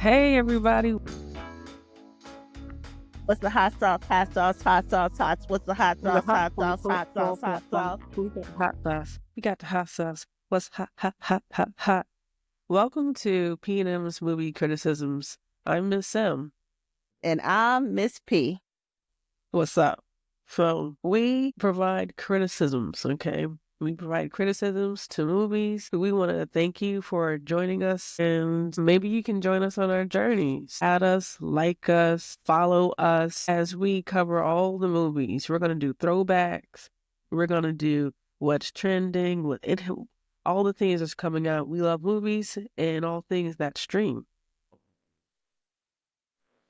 Hey, everybody. What's the hot sauce? Hot sauce, hot sauce, hot. What's the hot sauce? Hot sauce, hot sauce, hot sauce. We got the hot sauce. We got the hot sauce. What's hot, hot, hot, hot, hot? Welcome to P and M's Movie Criticisms. I'm Miss M. And I'm Miss P. What's up? So we provide criticisms, okay? We provide criticisms to movies. We want to thank you for joining us, and maybe you can join us on our journeys. Add us, like us, follow us as we cover all the movies. We're going to do throwbacks. We're going to do what's trending, all the things that's coming out. We love movies and all things that stream.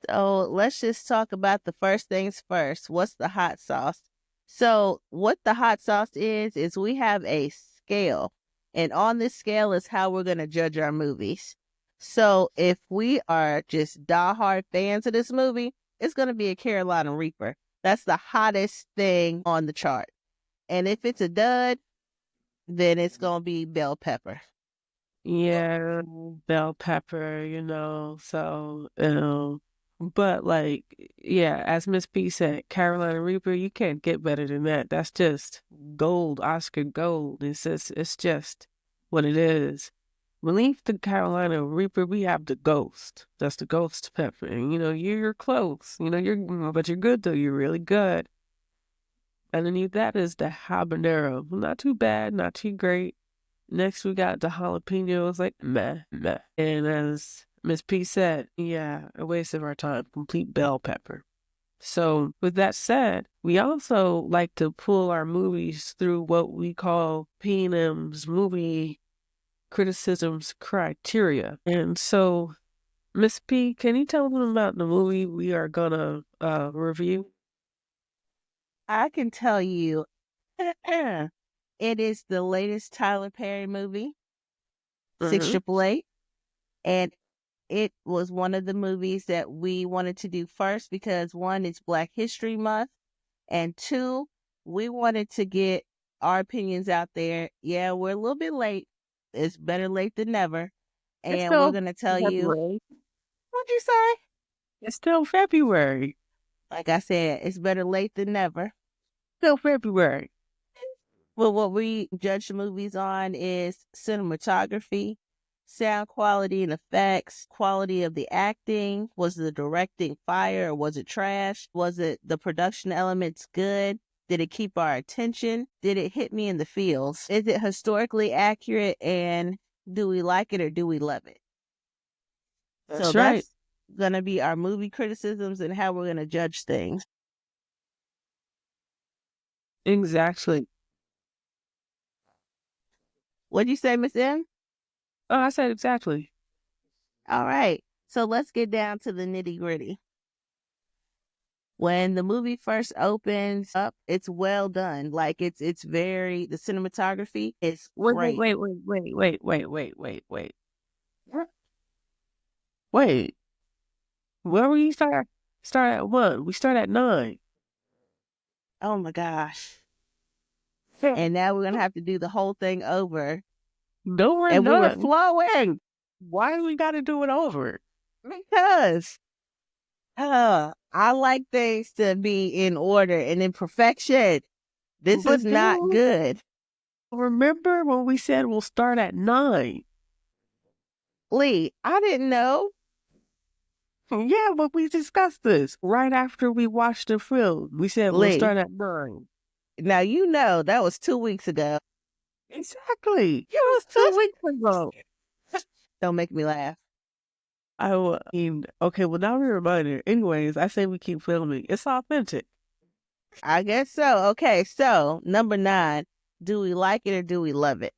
So let's just talk about the first things first. What's the hot sauce? So what the hot sauce is we have a scale. And on this scale is how we're going to judge our movies. So if we are just diehard fans of this movie, it's going to be a Carolina Reaper. That's the hottest thing on the chart. And if it's a dud, then it's going to be bell pepper. Yeah, bell pepper, but as Miss P said, Carolina Reaper, you can't get better than that. That's just gold, Oscar gold. It's just what it is. Beneath the Carolina Reaper, we have the Ghost. That's the Ghost pepper. And, you're close. But you're good though. You're really good. Underneath that is the habanero. Not too bad, not too great. Next, we got the jalapenos, like meh. And as Ms. P said, yeah, a waste of our time, complete bell pepper. So with that said, we also like to pull our movies through what we call P&M's movie criticisms criteria. And so, Ms. P, can you tell them about the movie we are gonna review? I can tell you, it is the latest Tyler Perry movie, 688, and it was one of the movies that we wanted to do first because one, it's Black History Month, and two, we wanted to get our opinions out there. Yeah, we're a little bit late. It's better late than never. And we're going to tell you. What'd you say? It's still February. Like I said, it's better late than never. Still February. Well, what we judge the movies on is cinematography, sound quality and effects, quality of the acting. Was the directing fire or was it trash? Was it the production elements good? Did it keep our attention? Did it hit me in the feels? Is it historically accurate? And do we like it or do we love it? That's right. That's going to be our movie criticisms and how we're going to judge things. Exactly. What'd you say, Miss M? Oh, I said exactly. All right. So let's get down to the nitty gritty. When the movie first opens up, it's well done. Like the cinematography is great. Wait. Wait. Where we start? Start at 1. We start at 9. Oh my gosh. And now we're going to have to do the whole thing over. No, we're and not. We were flowing. Why do we got to do it over? Because I like things to be in order and in perfection. This is not good. Remember when we said we'll start at 9? Lee, I didn't know. Yeah, but we discussed this right after we watched the film. We said we'll start at 9. Now, that was 2 weeks ago. Exactly. It was 2 weeks ago. Don't make me laugh. Okay, well, now we're reminded. Anyways, I say we keep filming. It's authentic. I guess so. Okay, so number 9, do we like it or do we love it?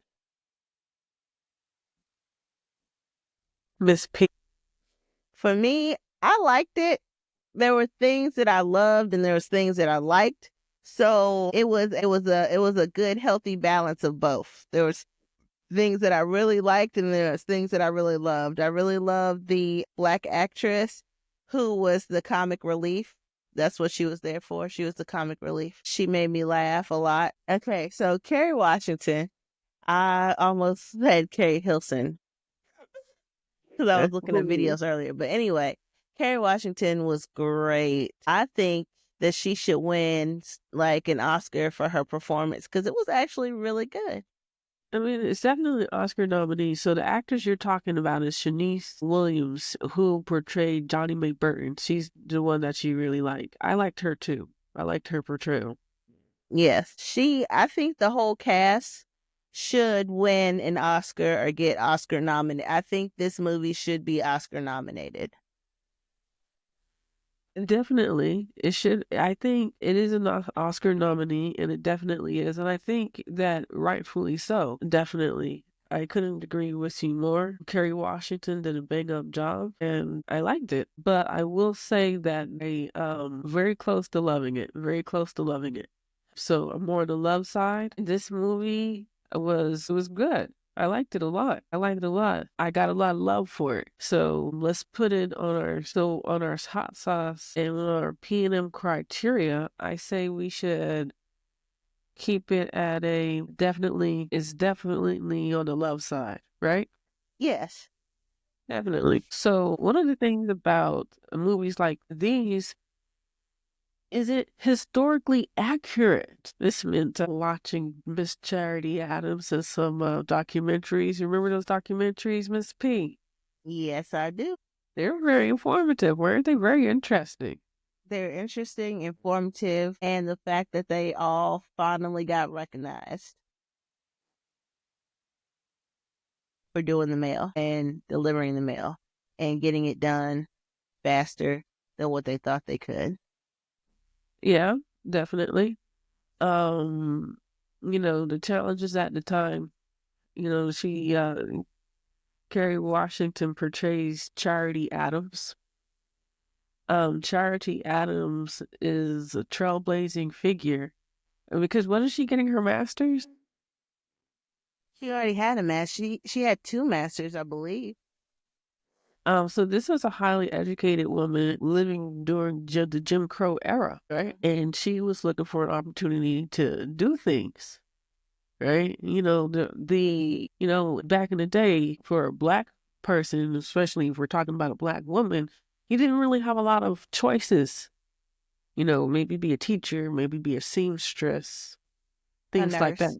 Miss P. For me, I liked it. There were things that I loved and there was things that I liked. So it was a good, healthy balance of both. There was things that I really liked and there was things that I really loved. I really loved the Black actress who was the comic relief. That's what she was there for. She was the comic relief. She made me laugh a lot. Okay, so Kerry Washington. I almost said Kerry Hilson. because I was looking at Definitely. videos earlier. But anyway, Kerry Washington was great. I think that she should win like an Oscar for her performance because it was actually really good. I mean, it's definitely an Oscar nominee. So the actress you're talking about is Shanice Williams, who portrayed Johnny McBurton. She's the one that you really like. I liked her too. I liked her portrayal. Yes, I think the whole cast should win an Oscar or get Oscar nominated. I think this movie should be Oscar nominated. Definitely. It should. I think it is an Oscar nominee, and it definitely is. And I think that rightfully so. Definitely. I couldn't agree with you more. Kerry Washington did a bang up job, and I liked it. But I will say that I very close to loving it. Very close to loving it. So I'm more on the love side. This movie was good. I liked it a lot. I liked it a lot. I got a lot of love for it. So let's put it on our hot sauce and on our P&M criteria. I say we should keep it at a definitely. It's definitely on the love side, right? Yes. Definitely. So one of the things about movies like these is it historically accurate? This meant watching Miss Charity Adams and some documentaries. Remember those documentaries, Miss P? Yes, I do. They were very informative, weren't they? Very interesting. They're interesting, informative, and the fact that they all finally got recognized for doing the mail and delivering the mail and getting it done faster than what they thought they could. Yeah, definitely. Um, the challenges at the time, she Kerry Washington portrays Charity Adams. Charity Adams is a trailblazing figure because when is she getting her master's? She already had a master. She had two masters, I believe. So this was a highly educated woman living during the Jim Crow era, right? And she was looking for an opportunity to do things, right? Back in the day for a black person, especially if we're talking about a black woman, you didn't really have a lot of choices. Maybe be a teacher, maybe be a seamstress, A things like that. nurse.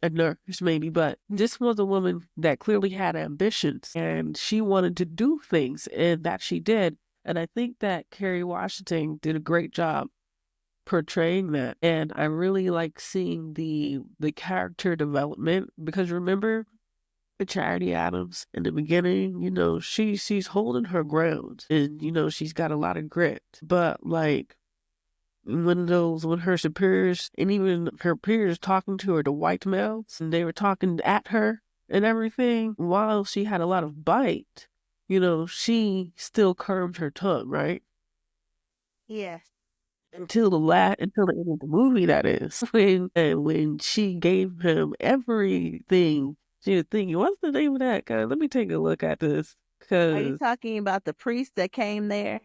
A nurse maybe, but this was a woman that clearly had ambitions and she wanted to do things and that she did. And I think that Kerry Washington did a great job portraying that. And I really like seeing the character development because remember the Charity Adams in the beginning, she's holding her ground and she's got a lot of grit. But like when her superiors and even her peers talking to her, the white males, and they were talking at her and everything, while she had a lot of bite, she still curbed her tongue, right? Yes. Until the end of the movie, that is. When she gave him everything she was thinking, what's the name of that guy? Let me take a look at this. Are you Cause talking about the priest that came there?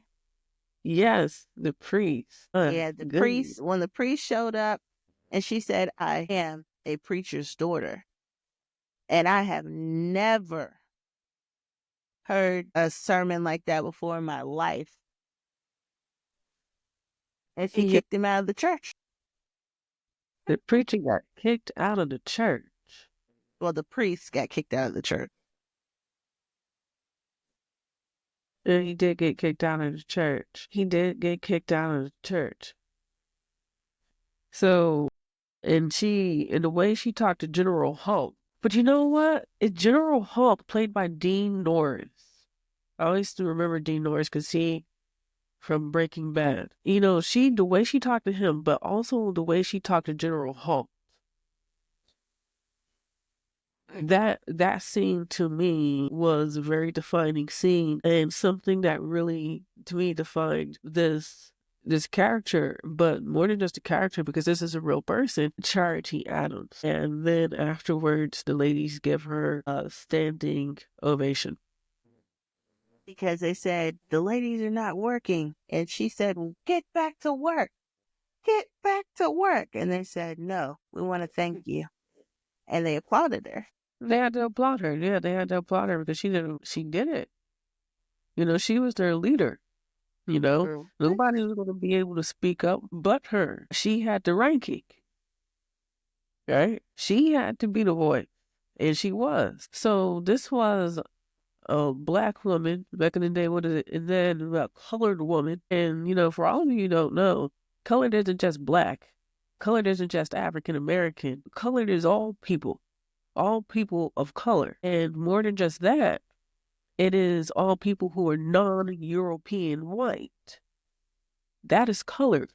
yes, the priest. Yeah, the Goodness. priest, when the priest showed up and she said, I am a preacher's daughter. And I have never heard a sermon like that before in my life. And she Yeah, kicked him out of the church. the preacher got kicked out of the church. Well, the priest got kicked out of the church. And he did get kicked out of the church. He did get kicked out of the church. So, and the way she talked to General Hulk. But you know what? It's General Hulk played by Dean Norris. I always do remember Dean Norris because he from Breaking Bad. The way she talked to him, but also the way she talked to General Hulk. That scene to me was a very defining scene and something that really to me defined this character, but more than just a character because this is a real person, Charity Adams. And then afterwards the ladies give her a standing ovation. Because they said, the ladies are not working. And she said, well, get back to work. Get back to work. And they said, no, we want to thank you. And they applauded her. They had to applaud her. Yeah, they had to applaud her because she did it. She was their leader. True. Nobody was going to be able to speak up but her. She had the ranking, right? She had to be the voice, and she was. So this was a black woman back in the day, what is it? And then a colored woman. And, for all of you who don't know, colored isn't just black. Colored isn't just African American. Colored is all people of color. And more than just that, it is all people who are non-European white. That is colored.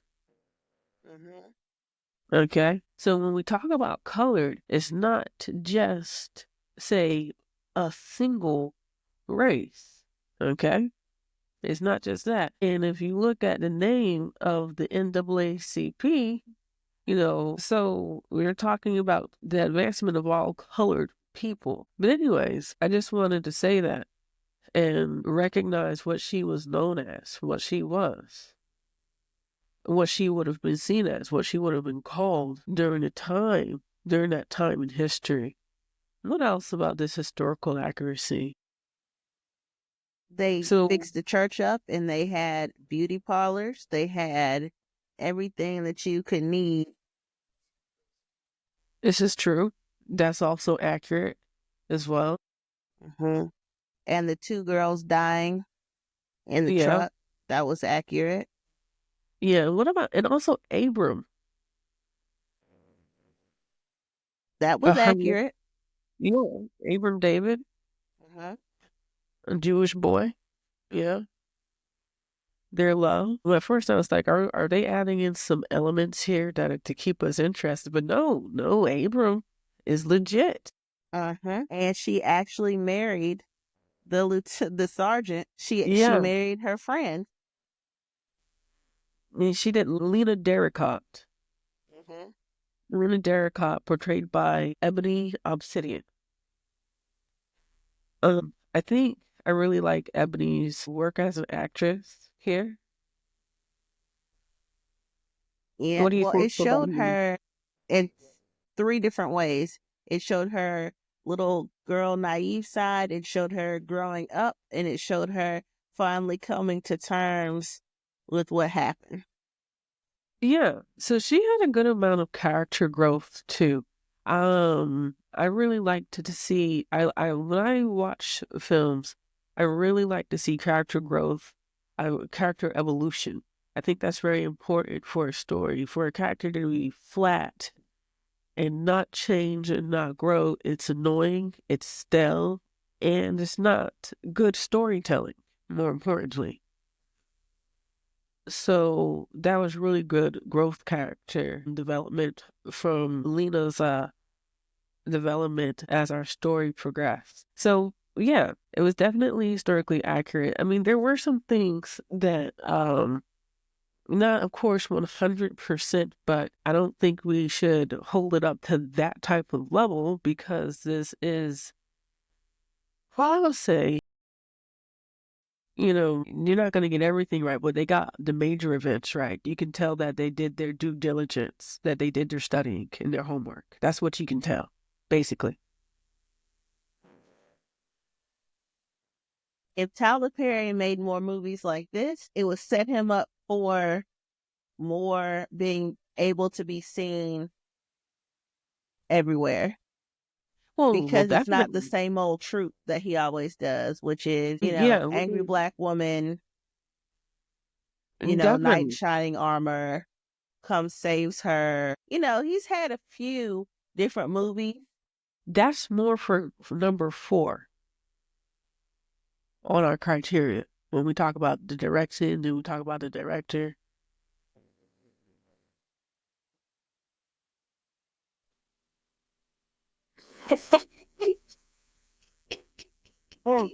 Mm-hmm. Okay. So when we talk about colored, it's not just, say, a single race. Okay. It's not just that. And if you look at the name of the NAACP, so we're talking about the advancement of all colored people. But anyways, I just wanted to say that and recognize what she was known as, what she was, what she would have been seen as, what she would have been called during that time in history. What else about this historical accuracy? They So fixed the church up and they had beauty parlors. They had everything that you could need. this is true. That's also accurate as well. Mm-hmm. And the two girls dying in the Yeah. truck, that was accurate. Yeah. What about, and also Abram? That was Uh, accurate. yeah. Abram David, Uh-huh. a Jewish boy. Yeah. Their love. Well, at first I was like, are they adding in some elements here that are to keep us interested? But no, Abram is legit. Uh-huh. And she actually married the sergeant. She Yeah. married her friend. I mean, she did Lena Derricott. Mm-hmm. Lena Derricott, portrayed by Ebony Obsidian. I think I really like Ebony's work as an actress here. Yeah, What do you well, think it about showed her? her in three different ways. It showed her little girl naive side, it showed her growing up, and it showed her finally coming to terms with what happened. Yeah, so she had a good amount of character growth too. I really like to see. I when I watch films, I really like to see character growth, character evolution. I think that's very important for a story. For a character to be flat and not change and not grow, it's annoying, it's stale, and it's not good storytelling, more importantly. So that was really good growth character development from Lena's development as our story progressed. So yeah, it was definitely historically accurate. I mean, there were some things that not of course 100%, but I don't think we should hold it up to that type of level because this is, well, I would say, you're not going to get everything right, but they got the major events right. You can tell that they did their due diligence, that they did their studying and their homework. That's what you can tell, basically. If Tyler Perry made more movies like this, it would set him up for more being able to be seen everywhere, Well, because it's not the definitely. same old trope that he always does, which is, Yeah, angry black woman, knight in definitely. shining armor comes saves her. He's had a few different movies. That's more for number 4 on our criteria. When we talk about the direction, then we talk about the director. Oh,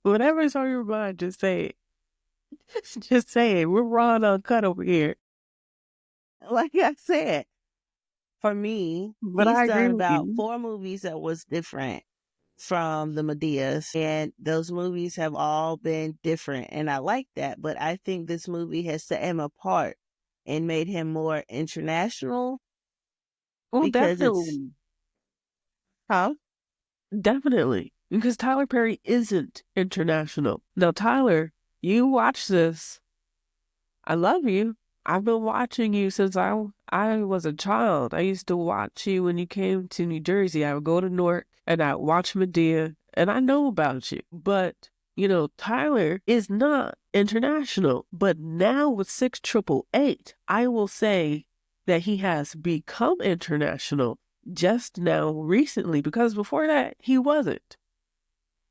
whatever's on your mind, just say it. Just say it. We're raw and uncut over here. Like I said, for me, But he's I agree done with about you. 4 movies that was different from the Medeas, and those movies have all been different, and I like that. But I think this movie has set him apart and made him more international Oh, because it's, definitely. huh? Definitely. Because Tyler Perry isn't international. Now, Tyler, you watch this. I love you. I've been watching you since I was a child. I used to watch you when you came to New Jersey. I would go to Newark and I'd watch Medea, and I know about you. But, Tyler is not international. But now with 6888, I will say that he has become international just now recently, because before that, he wasn't.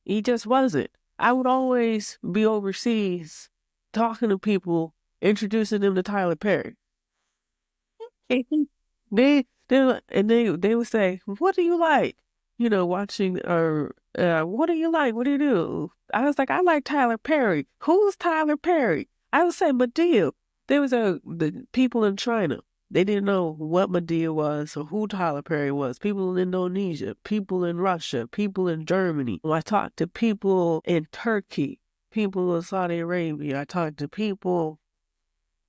He just wasn't. I would always be overseas talking to people, introducing them to Tyler Perry. They would say, "What do you like?" Watching, or what do you like? What do you do? I was like, "I like Tyler Perry." Who's Tyler Perry? I would say Medea. There was the people in China. They didn't know what Medea was or who Tyler Perry was. People in Indonesia, people in Russia, people in Germany. I talked to people in Turkey, people in Saudi Arabia. I talked to people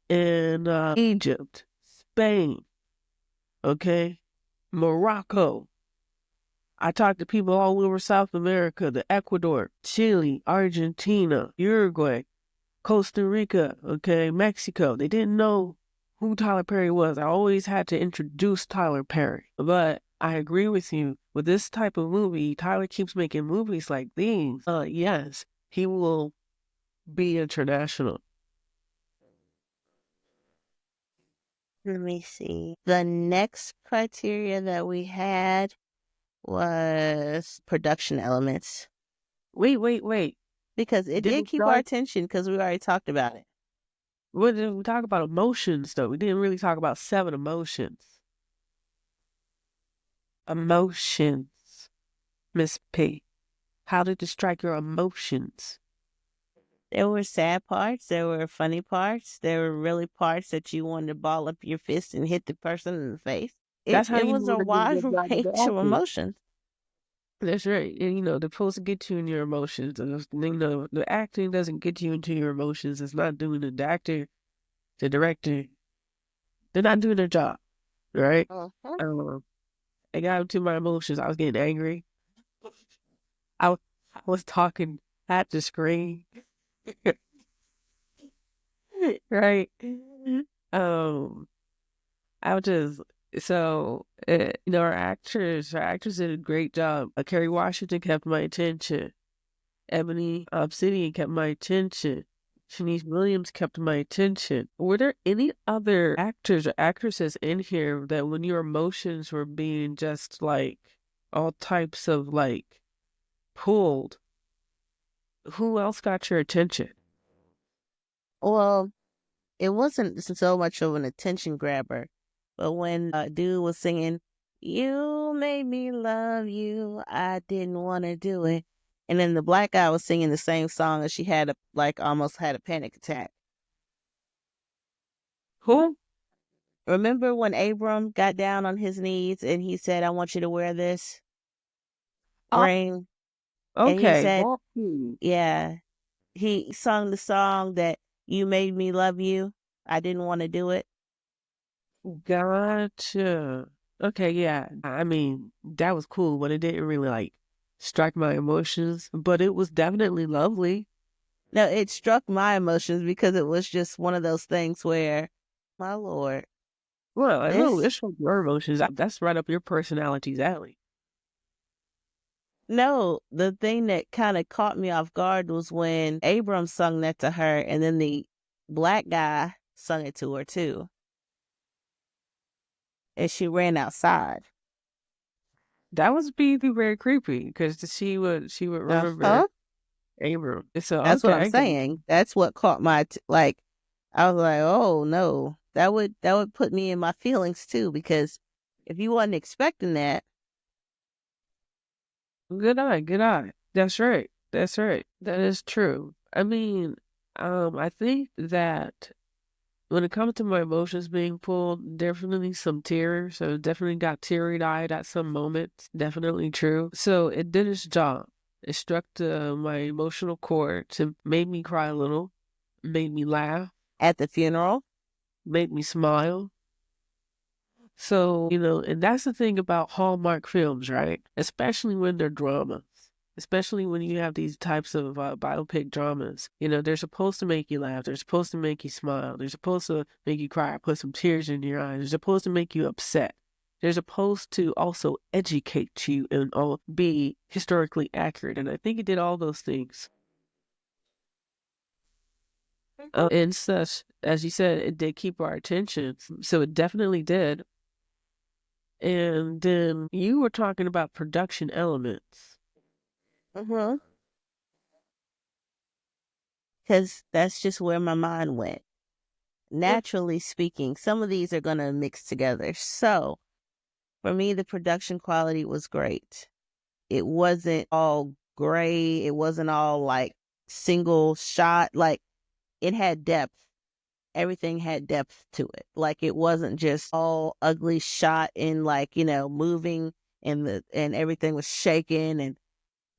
in Egypt, Spain, okay, Morocco. I talked to people all over South America, the Ecuador, Chile, Argentina, Uruguay, Costa Rica, okay, Mexico. They didn't know who Tyler Perry was. I always had to introduce Tyler Perry. But I agree with you. With this type of movie, Tyler keeps making movies like these. Yes, he will be international. Let me see. The next criteria that we had was production elements, Wait. because it Did did we keep our start? attention because we already talked about it. What did we talk about emotions though? We didn't really talk about 7 emotions. Emotions, Miss P. How did it strike your emotions? There were sad parts, there were funny parts, there were really parts that you wanted to ball up your fist and hit the person in the face. It That's how it you was know a they're doing a wide good job with the range of acting. emotions. That's right. And they're supposed to get you in your emotions. And the acting doesn't get you into your emotions. It's not doing it. The actor, the director, they're not doing their job, right? Uh-huh. Um, I got into my emotions. I was getting angry. I was talking at the screen, right? Um, I was just our actors did a great job. Kerry Washington kept my attention. Ebony Obsidian kept my attention. Shanice Williams kept my attention. Were there any other actors or actresses in here that when your emotions were being just like all types of like pulled, who else got your attention? Well, it wasn't so much of an attention grabber, but when dude was singing, "You made me love you, I didn't want to do it," and then the black guy was singing the same song, and she had almost had a panic attack. Who? Remember when Abram got down on his knees and he said, "I want you to wear this Oh, ring," and he okay. said, Well, hmm. "Yeah." He sung the song that "You made me love you, I didn't want to do it." Gotcha. Okay, yeah. I mean, that was cool, but it didn't really like strike my emotions, but it was definitely lovely. No, it struck my emotions because it was just one of those things where, my lord, Well, I know this it struck your emotions. That's right up your personality's alley. no, the thing that kind of caught me off guard was when Abram sung that to her, and then the black guy sung it to her too, and she ran outside. That was be very creepy because she would Uh remember huh. Abram. So That's what okay, I'm I get it. saying. That's what caught like. I was like, oh no, that would put me in my feelings too, because if you wasn't expecting that, Good eye, good eye. That's right. That's right. That is true. I mean, I think that when it comes to my emotions being pulled, definitely some tears. So definitely got teary eyed at some moments. Definitely true. So it did its job. It struck my emotional chords and made me cry a little, made me laugh, at the funeral, made me smile. So, and that's the thing about Hallmark films, right? Especially when they're dramas. Especially when you have these types of biopic dramas. They're supposed to make you laugh. They're supposed to make you smile. They're supposed to make you cry, put some tears in your eyes. They're supposed to make you upset. They're supposed to also educate you and all be historically accurate. And I think it did all those things. And such, as you said, it did keep our attention. So it definitely did. And then you were talking about production elements. Mm-hmm. Because that's just where my mind went. Naturally speaking, some of these are going to mix together. So for me, the production quality was great. It wasn't all gray. It wasn't all like single shot. Like it had depth. Everything had depth to it. Like it wasn't just all ugly shot in like, moving and everything was shaking and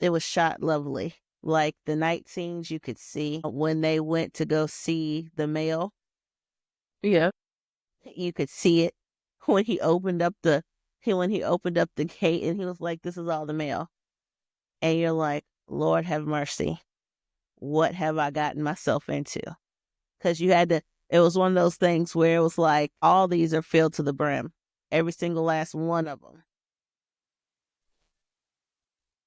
it was shot lovely. Like the night scenes you could see when they went to go see the mail, Yeah. you could see it when he opened up the gate and he was like, "This is all the mail." And you're like, "Lord have mercy. What have I gotten myself into?" Because it was one of those things where it was like, all these are filled to the brim. Every single last one of them.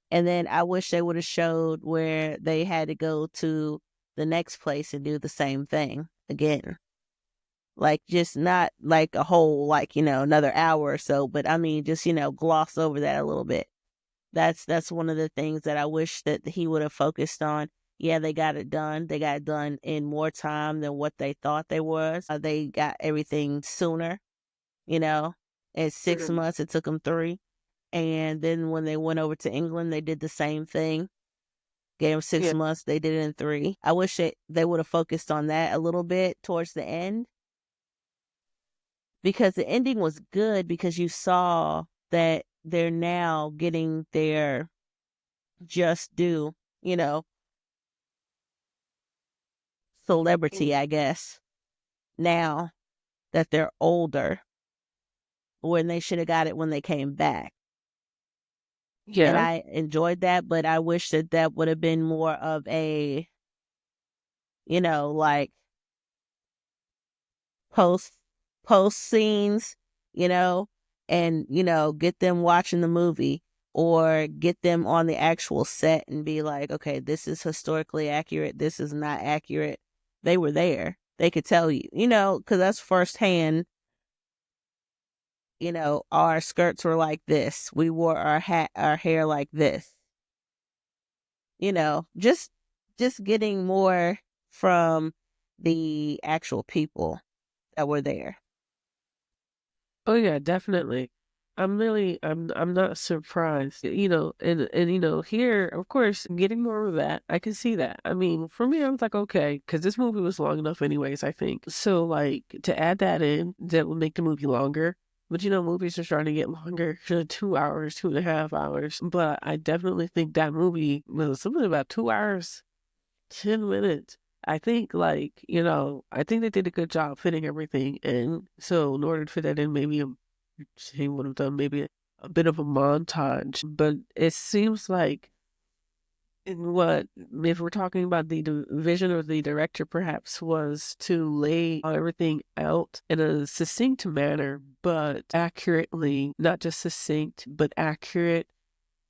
And then I wish they would have showed where they had to go to the next place and do the same thing again. Like just not like a whole, like, another hour or so, but I mean, just, gloss over that a little bit. That's one of the things that I wish that he would have focused on. Yeah, they got it done. They got it done in more time than what they thought they was. They got everything sooner, you know. In 6 months, it took them 3. And then when they went over to England, they did the same thing. Gave them six Yeah. months. They did it in 3. I wish they would have focused on that a little bit towards the end, because the ending was good because you saw that they're now getting their just due, celebrity, I guess, now that they're older, when they should have got it when they came back. And Yeah. I enjoyed that, but I wish that would have been more of a, like post post scenes, you know, and get them watching the movie or get them on the actual set and be like, okay, this is historically accurate, this is not accurate. They were there. They could tell you, because that's firsthand. Our skirts were like this. We wore our hair like this. Just getting more from the actual people that were there. Oh yeah, definitely. I'm not surprised. And here, of course, getting more of that, I can see that. I mean, for me, I was like, okay, because this movie was long enough anyways, I think. So like to add that in, that would make the movie longer. But movies are starting to get longer, 2 hours, 2.5 hours. But I definitely think that movie was something about 2 hours, 10 minutes. I think I think they did a good job fitting everything in. So in order to fit that in, maybe he would have done maybe a bit of a montage. But it seems like in what if we're talking about the vision of the director, perhaps was to lay everything out in a succinct manner, but accurately, not just succinct, but accurate,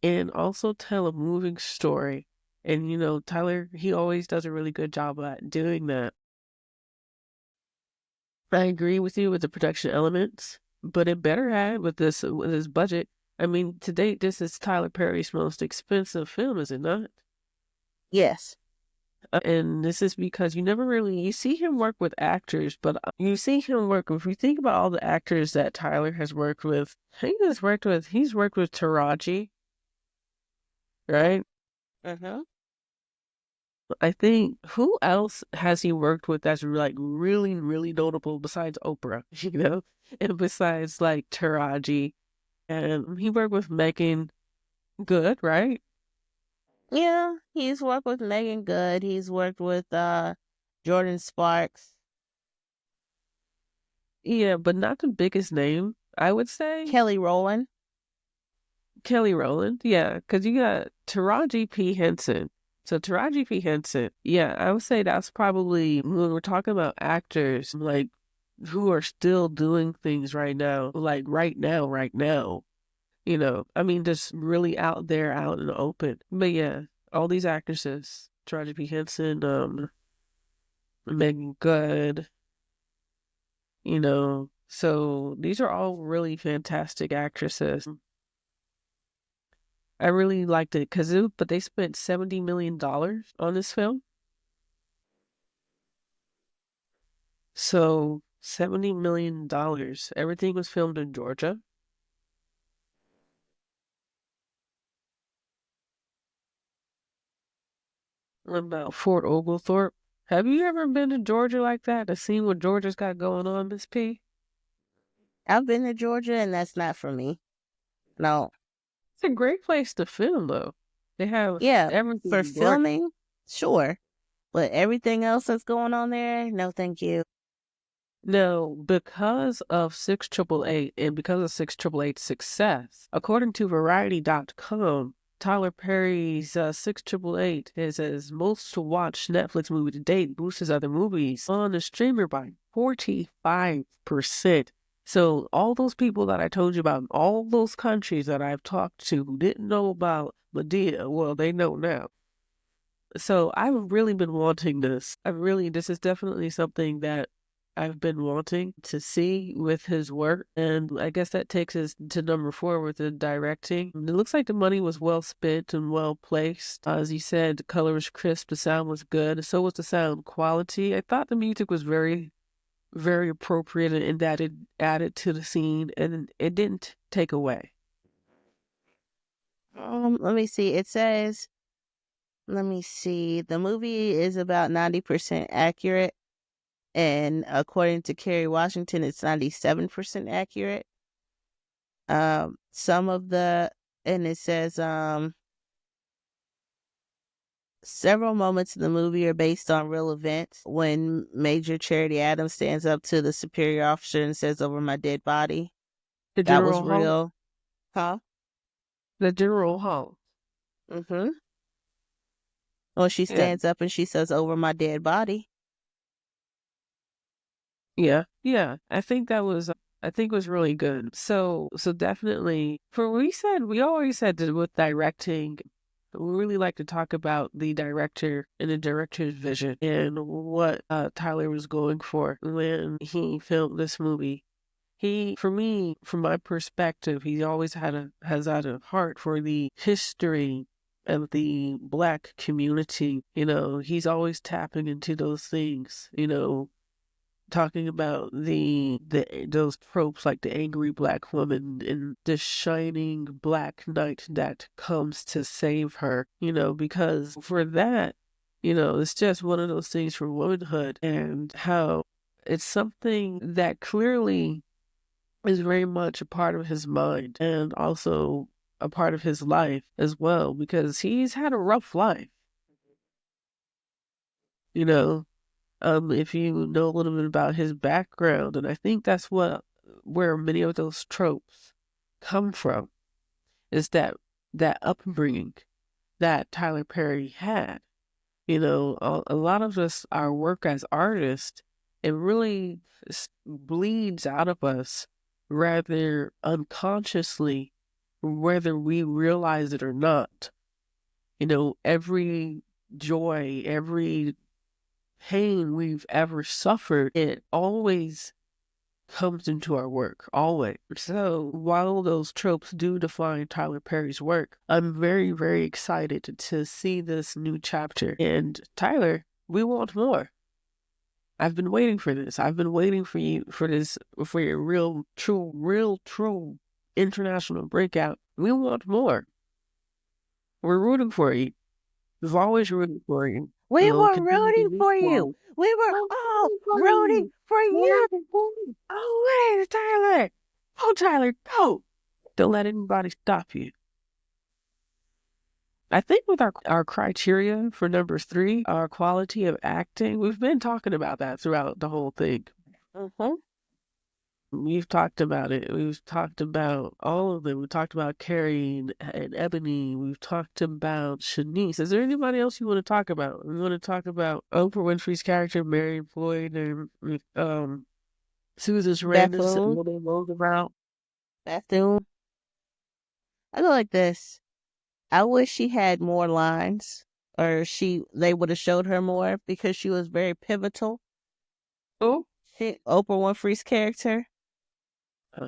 and also tell a moving story. And Tyler, he always does a really good job at doing that. I agree with you with the production elements, but it better have with this budget. I mean, to date, this is Tyler Perry's most expensive film, is it not? Yes. And this is because you see him work with actors, but you see him work. If you think about all the actors that Tyler has worked with, he's worked with Taraji, right? Uh-huh. I think who else has he worked with that's like really, really notable besides Oprah, and besides like Taraji, and he worked with Megan Good, right? Yeah, he's worked with Megan Good. He's worked with Jordan Sparks. Yeah, but not the biggest name. I would say Kelly Rowland. Kelly Rowland. Yeah, because you got Taraji P. Henson. So Taraji P. Henson, yeah, I would say that's probably when we're talking about actors like who are still doing things right now, like right now. I mean, just really out there, out in the open. But yeah, all these actresses, Taraji P. Henson, Megan Good, so these are all really fantastic actresses. I really liked it but they spent $70 million on this film. So $70 million. Everything was filmed in Georgia. About Fort Oglethorpe. Have you ever been to Georgia like that to see what Georgia's got going on, Miss P? I've been to Georgia, and that's not for me. No. It's a great place to film, though. They have Yeah, for everything gorgeous. filming, sure. But everything else that's going on there, no, thank you. Now, because of 6888 and because of 6888's success, according to Variety.com, Tyler Perry's 6888 is his most watched Netflix movie to date, boosts his other movies on the streamer by 45%. So all those people that I told you about, all those countries that I've talked to who didn't know about Madea, well, they know now. So I've really been wanting this. This is definitely something that I've been wanting to see with his work. And I guess that takes us to number 4 with the directing. It looks like the money was well spent and well placed. As you said, the color was crisp, the sound was good. So was the sound quality. I thought the music was very, very appropriate in that it added to the scene and it didn't take away. Let me see. It says, let me see. The movie is about 90% accurate. And according to Kerry Washington, it's 97% accurate. Some of the, and it says, several moments in the movie are based on real events. When Major Charity Adams stands up to the superior officer and says, "Over my dead body," The that was General Hall. real. Huh? The General Hall. Mm-hmm. When she Yeah. stands up and she says, "Over my dead body." Yeah, yeah. I think was really good. So definitely for we always said that with directing, we really like to talk about the director and the director's vision and what Tyler was going for when he filmed this movie. For me, from my perspective, he always has had a heart for the history of the Black community. He's always tapping into those things, talking about those tropes like the angry Black woman and the shining Black knight that comes to save her, because for that, it's just one of those things for womanhood and how it's something that clearly is very much a part of his mind and also a part of his life as well, because he's had a rough life, you know. If you know a little bit about his background, and I think that's where many of those tropes come from, is that upbringing that Tyler Perry had. A lot of us, our work as artists, it really bleeds out of us rather unconsciously, whether we realize it or not. Every joy, every pain we've ever suffered, it always comes into our work, always. So while those tropes do define Tyler Perry's work, I'm very, very excited to see this new chapter. And Tyler, we want more. I've been waiting for this. I've been waiting for you for this, for your real, true international breakout. We want more. We're rooting for you. We've always rooted for you. We We'll were continue to rooting root for for you. you. We were all rooting for you. Oh, wait, Tyler. Oh, Tyler, go. Don't let anybody stop you. I think with our criteria for number 3, our quality of acting, we've been talking about that throughout the whole thing. Mm-hmm. We've talked about it. We've talked about all of them. We talked about Kerry and Ebony. We've talked about Shanice. Is there anybody else you want to talk about? We want to talk about Oprah Winfrey's character, Mary Floyd, and Susan Sarandon's Bethune. what they wrote about. Bethune. I go like this. I wish she had more lines, or they would have showed her more because she was very pivotal. Oh, Oprah Winfrey's character, uh,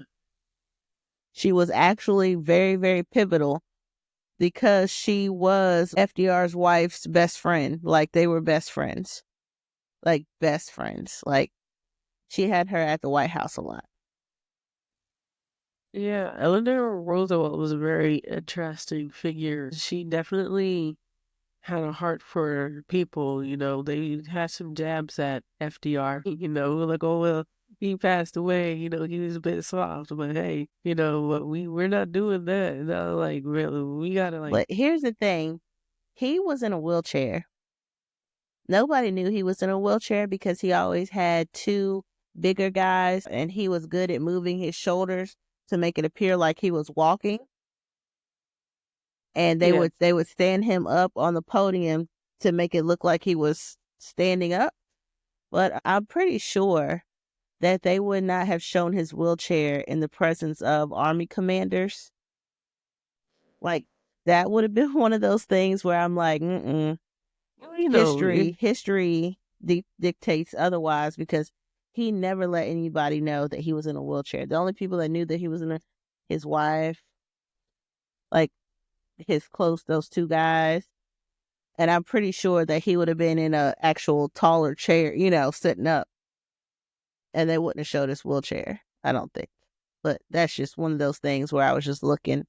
she was actually very, very pivotal because she was FDR's wife's best friend. Like they were best friends, like best friends. Like she had her at the White House a lot. yeah. Eleanor Roosevelt was a very interesting figure. She definitely had a heart for people. They had some jabs at FDR. Like, oh well, he passed away. He was a bit soft, but hey, we're not doing that. Like really, we gotta like. But here's the thing: he was in a wheelchair. Nobody knew he was in a wheelchair because he always had two bigger guys, and he was good at moving his shoulders to make it appear like he was walking. And they Yeah. would stand him up on the podium to make it look like he was standing up. But I'm pretty sure that they would not have shown his wheelchair in the presence of army commanders. Like that would have been one of those things where I'm like, mm-mm. It, History dictates otherwise because he never let anybody know that he was in a wheelchair. The only people that knew that he was his wife, like those two guys. And I'm pretty sure that he would have been in a actual taller chair, sitting up, and they wouldn't have showed his wheelchair. I don't think. But that's just one of those things where I was just looking,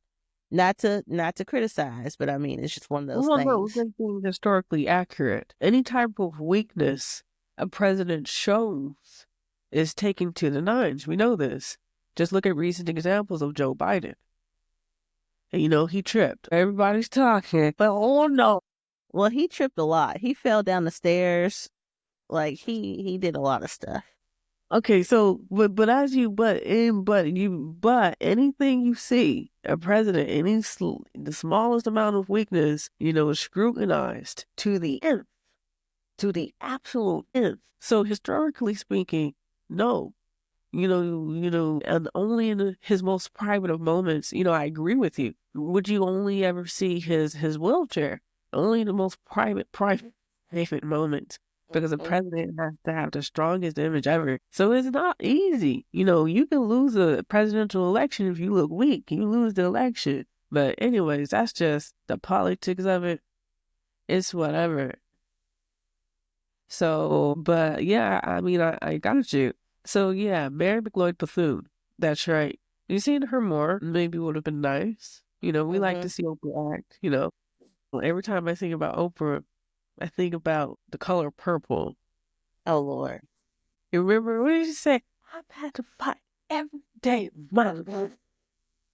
not to criticize, but I mean, it's just one of those well, no, things. we're being historically accurate. Any type of weakness a president shows is taken to the nines. We know this. Just look at recent examples of Joe Biden. And, he tripped. Everybody's talking, but oh no. Well, he tripped a lot. He fell down the stairs. Like he did a lot of stuff. Okay, so but anything you see a president the smallest amount of weakness is scrutinized to the nth, to the absolute nth. So historically speaking, no, and only in his most private of moments, I agree with you. Would you only ever see his wheelchair? Only the most private moments. Because the president has to have the strongest image ever. So it's not easy. You can lose a presidential election if you look weak. You lose the election. But anyways, that's just the politics of it. It's whatever. So, but yeah, I mean, I got you. So yeah, Mary McLeod Bethune. That's right. You seen her more, maybe would have been nice. We like to Mm-hmm. see Oprah act. Every time I think about Oprah, I think about the color purple. Oh Lord. You remember what did you say? I've had to fight every day of my life.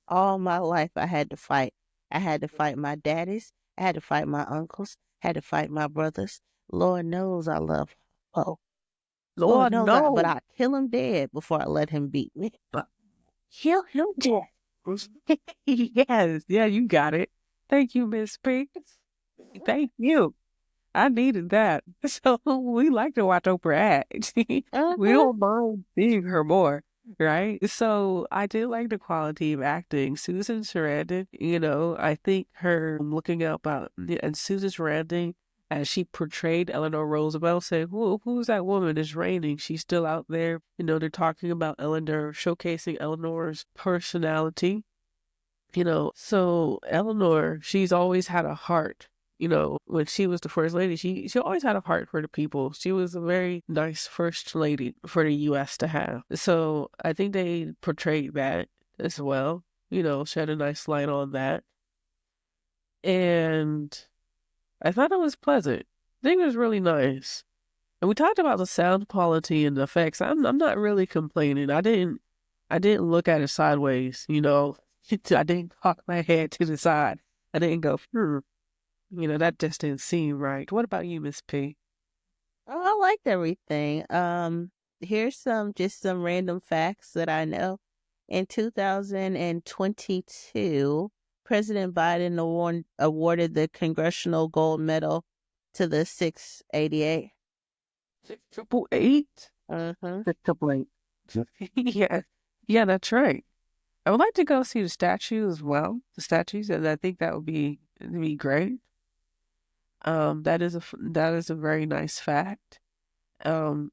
All my life I had to fight. I had to fight my daddies. I had to fight my uncles. Had to fight my brothers. Lord knows I love Poe. Lord Lord knows but no. I'd kill him dead before I let him beat me. But kill him dead. Yes, yeah, you got it. Thank you, Ms.P. Thank you. I needed that. So we like to watch Oprah act. We Uh-huh. don't mind seeing her more, right? So I did like the quality of acting. Susan Sarandon, I think her looking up out and Susan Sarandon as she portrayed Eleanor Roosevelt, saying, who's that woman? It's raining. She's still out there. They're talking about Eleanor, showcasing Eleanor's personality. So Eleanor, she's always had a heart. When she was the first lady, she always had a heart for the people. She was a very nice first lady for the U.S. to have. So I think they portrayed that as well. Shed a nice light on that. And I thought it was pleasant. I think it was really nice. And we talked about the sound quality and the effects. I'm not really complaining. I didn't look at it sideways. I didn't cock my head to the side. I didn't go, that just didn't seem right. What about you, Miss P? Oh, I liked everything. here's some random facts that I know. In 2022, President Biden awarded the Congressional Gold Medal to the 688. 688? Mm-hmm. 688. Yeah. Yeah, that's right. I would like to go see the statue as well, the statues, and I think that would be great. That is a very nice fact. And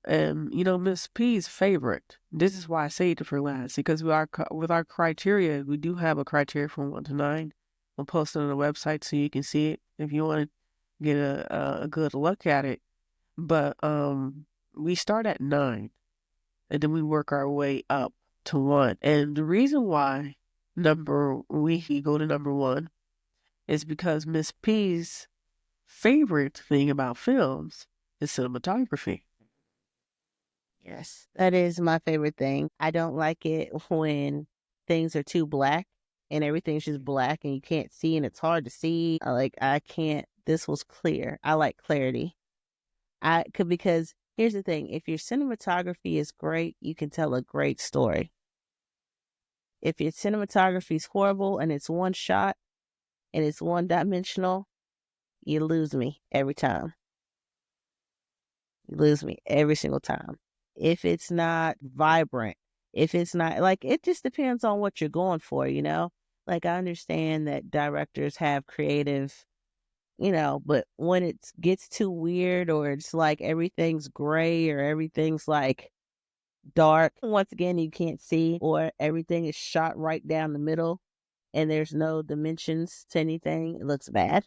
Miss P's favorite. This is why I saved it for last because with our criteria, we do have a criteria from 1 to 9. We'll post it on the website so you can see it if you want to get a good look at it. But we start at 9, and then we work our way up to 1. And the reason why we go to number 1 is because Miss P's favorite thing about films is cinematography. Yes, that is my favorite thing. I don't like it when things are too black and everything's just black and you can't see and it's hard to see. I can't. This was clear. I like clarity. Because here's the thing: if your cinematography is great, you can tell a great story. If your cinematography is horrible and it's one shot and it's one dimensional, you lose me every time. You lose me every single time. If it's not vibrant, if it's not it just depends on what you're going for, I understand that directors have creative, but when it gets too weird or it's like everything's gray or everything's like dark, once again, you can't see, or everything is shot right down the middle and there's no dimensions to anything, it looks bad.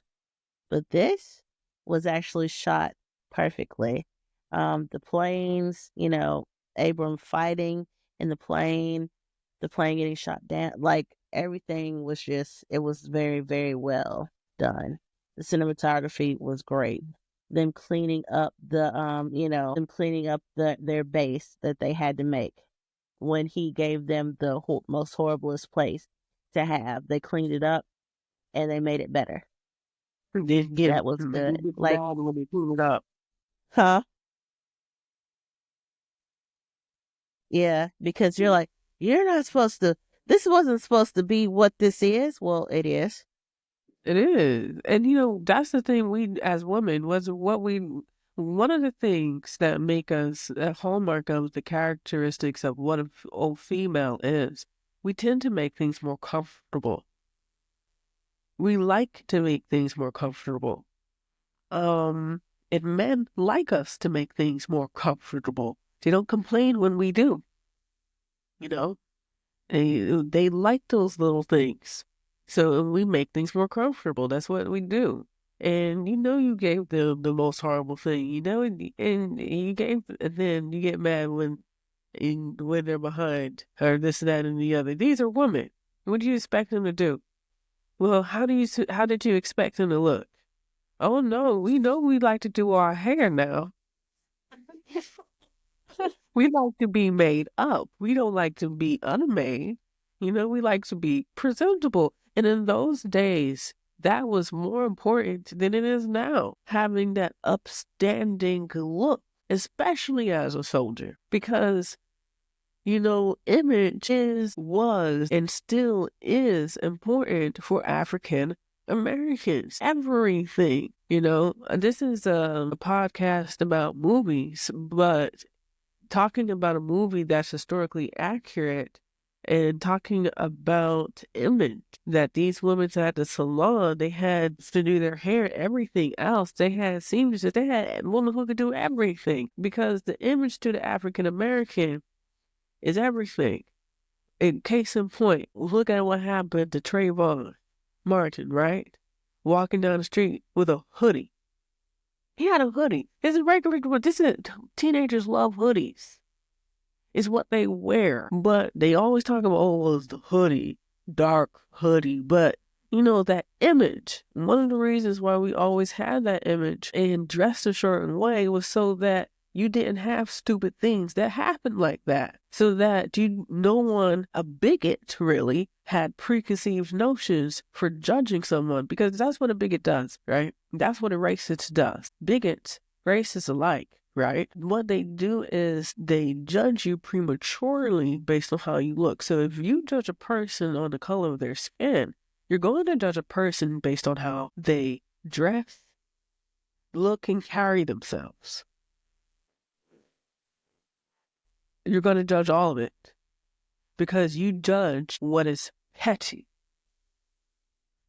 But this was actually shot perfectly. The planes, Abram fighting in the plane getting shot down, everything was it was very, very well done. The cinematography was great. Them cleaning up their base that they had to make when he gave them the most horriblest place to have. They cleaned it up and they made it better. That was good. When they clean it up. Huh? Yeah, because you're like, you're not supposed to, this wasn't supposed to be what this is. Well, it is. It is. And that's the thing we as women one of the things that make us a hallmark of the characteristics of what a female is, we tend to make things more comfortable. We like to make things more comfortable. And men like us to make things more comfortable. They don't complain when we do. They like those little things. So we make things more comfortable. That's what we do. And you gave them the most horrible thing, and then you get mad when they're behind or this, that, and the other. These are women. What do you expect them to do? Well, how did you expect them to look? Oh no, we know we like to do our hair now. We like to be made up. We don't like to be unmade. We like to be presentable. And in those days, that was more important than it is now. Having that upstanding look, especially as a soldier, because image was, and still is important for African Americans. Everything, This is a podcast about movies, but talking about a movie that's historically accurate and talking about image, that these women at the salon, they had to do their hair, everything else. They had seamstresses, they had women who could do everything because the image to the African American is everything. In case in point, look at what happened to Trayvon Martin, right? Walking down the street with a hoodie. He had a hoodie. It's a regular, teenagers love hoodies. It's what they wear. But they always talk about, oh, well, it's the hoodie, dark hoodie. But, that image, one of the reasons why we always had that image and dressed a certain way was so that you didn't have stupid things that happened like that. So that no one, a bigot really, had preconceived notions for judging someone, because that's what a bigot does, right? That's what a racist does. Bigots, racists alike, right? What they do is they judge you prematurely based on how you look. So if you judge a person on the color of their skin, you're going to judge a person based on how they dress, look, and carry themselves. You're going to judge all of it because you judge what is petty.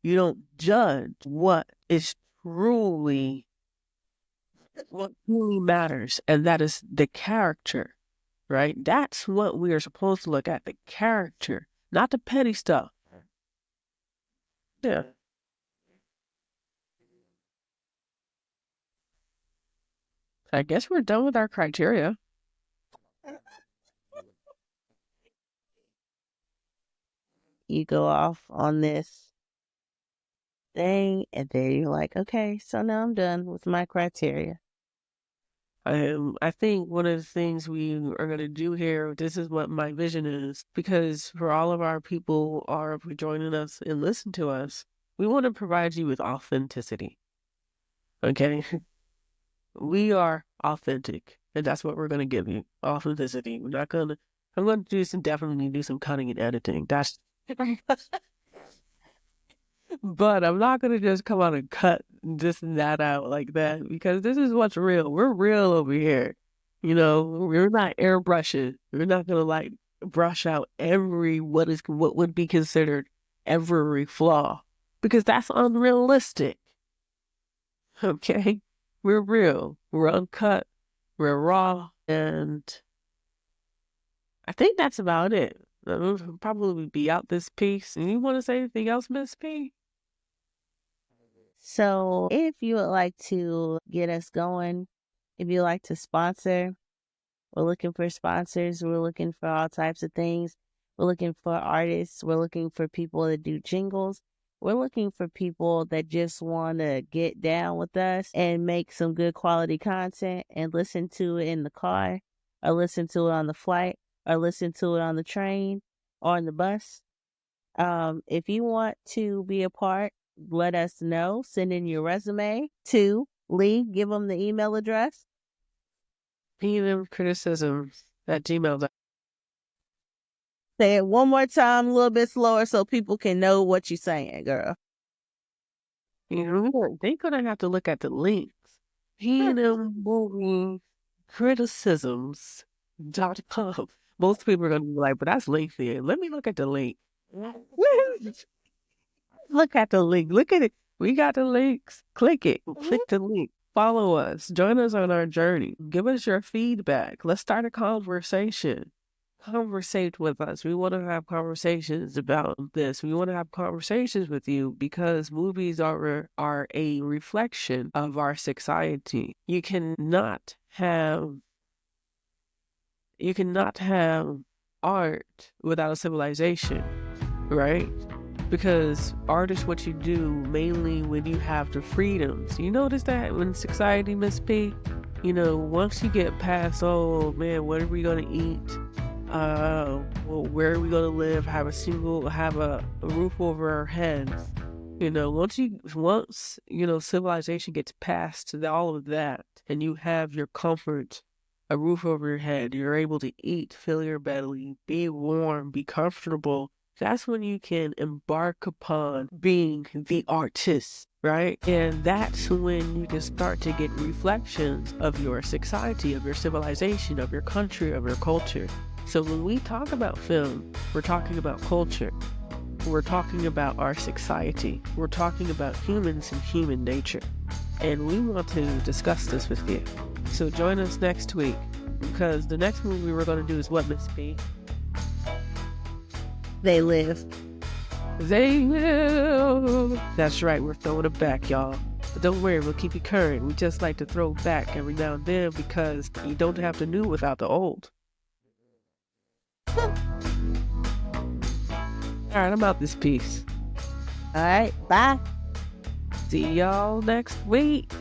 You don't judge what truly matters, and that is the character, right? That's what we are supposed to look at, the character, not the petty stuff. Yeah. I guess we're done with our criteria. You go off on this thing, and then you're like, okay, so now I'm done with my criteria. I think one of the things we are going to do here, this is what my vision is, because for all of our people are joining us and listen to us, we want to provide you with authenticity. Okay? We are authentic, and that's what we're going to give you. Authenticity. I'm going to definitely do some cutting and editing. That's But I'm not going to just come out and cut this and that out like that because this is what's real. We're real over here. We're not airbrushing. We're not going to like brush out what would be considered every flaw because that's unrealistic. Okay? We're real. We're uncut. We're raw. And I think that's about it. We'll probably be out this piece. And you want to say anything else, Miss P? So if you would like to get us going, if you'd like to sponsor, we're looking for sponsors. We're looking for all types of things. We're looking for artists. We're looking for people that do jingles. We're looking for people that just want to get down with us and make some good quality content and listen to it in the car or listen to it on the flight or listen to it on the train or on the bus. If you want to be a part, let us know. Send in your resume to Lee. Give them the email address. pmcriticism@gmail.com. Say it one more time, a little bit slower, so people can know what you're saying, girl. They're gonna have to look at the links. pmcriticisms.com. Most people are gonna be like, but that's lengthy. Let me look at the link. Look at the link. Look at it. We got the links. Click it. Click the link. Follow us. Join us on our journey. Give us your feedback. Let's start a conversation. Conversate with us. We want to have conversations about this. We want to have conversations with you because movies are a reflection of our society. You cannot have art without a civilization, right? Because art is what you do mainly when you have the freedoms. You notice that when society, Ms. P, once you get past, oh man, what are we going to eat? Where are we going to live? Have a roof over our heads. Once civilization gets past all of that and you have your comfort, a roof over your head, you're able to eat, fill your belly, be warm, be comfortable. That's when you can embark upon being the artist, right? And that's when you can start to get reflections of your society, of your civilization, of your country, of your culture. So when we talk about film, we're talking about culture. We're talking about our society. We're talking about humans and human nature. And we want to discuss this with you. So join us next week because the next movie we're going to do is what, Ms. P? They Live. They Live. That's right. We're throwing it back, y'all. But don't worry, we'll keep you current. We just like to throw back every now and then because you don't have the new without the old. All right, I'm out this piece. All right, bye. See y'all next week.